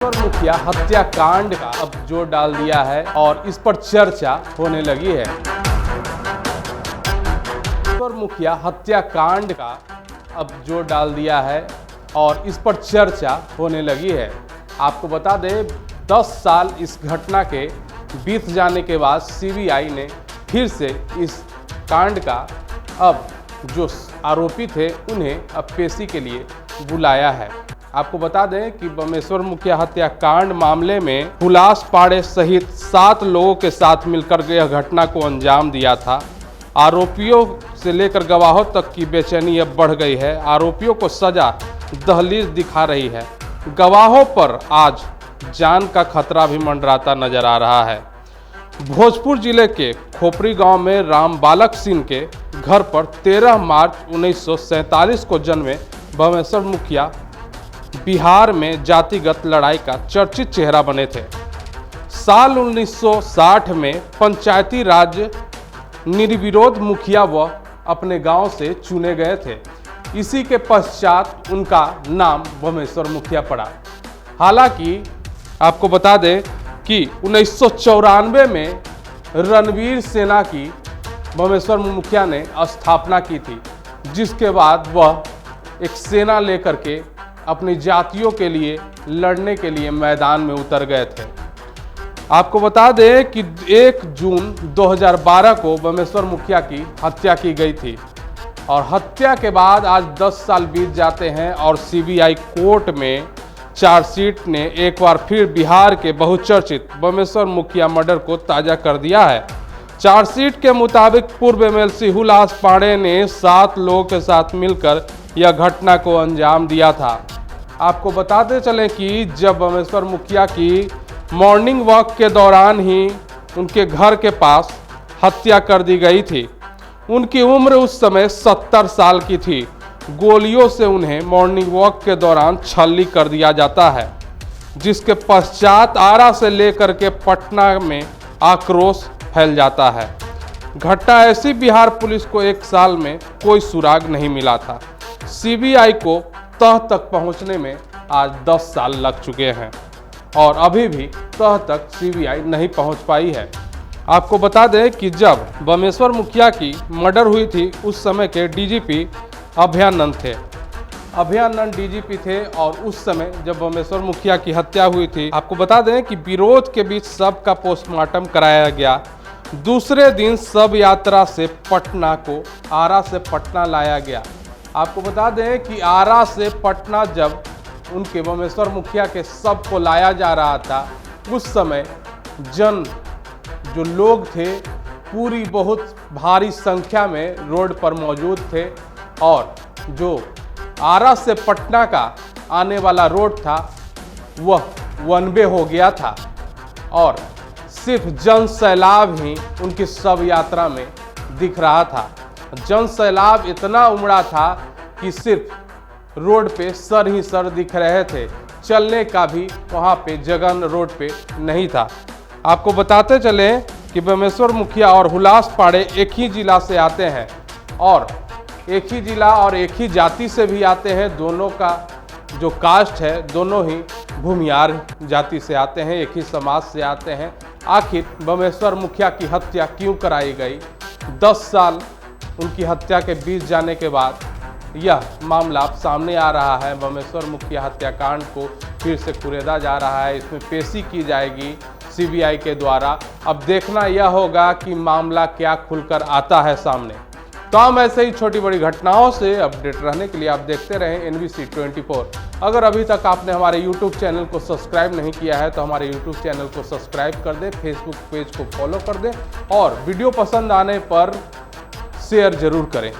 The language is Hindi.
मुखिया हत्याकांड का अब जोर डाल दिया है और इस पर चर्चा होने लगी है। मुखिया हत्याकांड का अब जोर डाल दिया है और इस पर चर्चा होने लगी है। आपको बता दें 10 साल इस घटना के बीत जाने के बाद सीबीआई ने फिर से इस कांड का अब जो आरोपी थे उन्हें अब पेशी के लिए बुलाया है। आपको बता दें कि बमेश्वर मुखिया हत्याकांड मामले में हुलास पाड़े सहित 7 लोगों के साथ मिलकर यह घटना को अंजाम दिया था। आरोपियों से लेकर गवाहों तक की बेचैनी अब बढ़ गई है। आरोपियों को सजा दहलीज दिखा रही है। गवाहों पर आज जान का खतरा भी मंडराता नजर आ रहा है। भोजपुर जिले के खोपरी गांव में राम बालक सिंह के घर पर 13 मार्च 1947 को जन्मे बमेश्वर मुखिया बिहार में जातिगत लड़ाई का चर्चित चेहरा बने थे। साल 1960 में पंचायती राज निर्विरोध मुखिया वह अपने गांव से चुने गए थे। इसी के पश्चात उनका नाम बमेश्वर मुखिया पड़ा। हालांकि आपको बता दें कि 1994 में रणवीर सेना की बमेश्वर मुखिया ने स्थापना की थी, जिसके बाद वह एक सेना लेकर के अपनी जातियों के लिए लड़ने के लिए मैदान में उतर गए थे। आपको बता दें कि 1 जून 2012 को बमेश्वर मुखिया की हत्या की गई थी और हत्या के बाद आज 10 साल बीत जाते हैं और सीबीआई कोर्ट में चार्जशीट ने एक बार फिर बिहार के बहुचर्चित बमेश्वर मुखिया मर्डर को ताज़ा कर दिया है। चार्जशीट के मुताबिक पूर्व एमएलसी हुलास पाड़े ने 7 लोगों के साथ मिलकर यह घटना को अंजाम दिया था। आपको बताते चलें कि जब बमेश्वर मुखिया की मॉर्निंग वॉक के दौरान ही उनके घर के पास हत्या कर दी गई थी। उनकी उम्र उस समय 70 साल की थी। गोलियों से उन्हें मॉर्निंग वॉक के दौरान छल्ली कर दिया जाता है, जिसके पश्चात आरा से लेकर के पटना में आक्रोश फैल जाता है। घटना ऐसी बिहार पुलिस को 1 साल में कोई सुराग नहीं मिला था। सीबीआई को तह तक पहुंचने में आज 10 साल लग चुके हैं और अभी भी तह तक सीबीआई नहीं पहुंच पाई है। आपको बता दें कि जब बमेश्वर मुखिया की मर्डर हुई थी उस समय के डीजीपी अभयानंद थे। अभयानंद डीजीपी थे और उस समय जब बमेश्वर मुखिया की हत्या हुई थी, आपको बता दें कि विरोध के बीच शव का पोस्टमार्टम कराया गया। दूसरे दिन शव यात्रा से पटना को आरा से पटना लाया गया। आपको बता दें कि आरा से पटना जब उनके बमेश्वर मुखिया के शव को लाया जा रहा था, उस समय जो लोग थे पूरी बहुत भारी संख्या में रोड पर मौजूद थे और जो आरा से पटना का आने वाला रोड था वह 1 वे हो गया था और सिर्फ जन सैलाब ही उनकी शव यात्रा में दिख रहा था। जन सैलाब इतना उमड़ा था कि सिर्फ रोड पे सर ही सर दिख रहे थे। चलने का भी वहाँ पे जगह रोड पे नहीं था। आपको बताते चले कि बमेश्वर मुखिया और हुलास पाड़े एक ही जिला से आते हैं और एक ही जिला और एक ही जाति से भी आते हैं। दोनों का जो कास्ट है दोनों ही भूमियार जाति से आते हैं, एक ही समाज से आते हैं। आखिर बमेश्वर मुखिया की हत्या क्यों कराई गई? 10 साल उनकी हत्या के बीत जाने के बाद यह मामला अब सामने आ रहा है। बमेश्वर मुखिया हत्याकांड को फिर से कुरेदा जा रहा है। इसमें पेशी की जाएगी सीबीआई के द्वारा। अब देखना यह होगा कि मामला क्या खुलकर आता है सामने। तो हम ऐसे ही छोटी बड़ी घटनाओं से अपडेट रहने के लिए आप देखते रहें NBC 24। अगर अभी तक आपने हमारे YouTube चैनल को सब्सक्राइब नहीं किया है तो हमारे YouTube चैनल को सब्सक्राइब कर दें, Facebook पेज को फॉलो कर दें और वीडियो पसंद आने पर शेयर जरूर करें।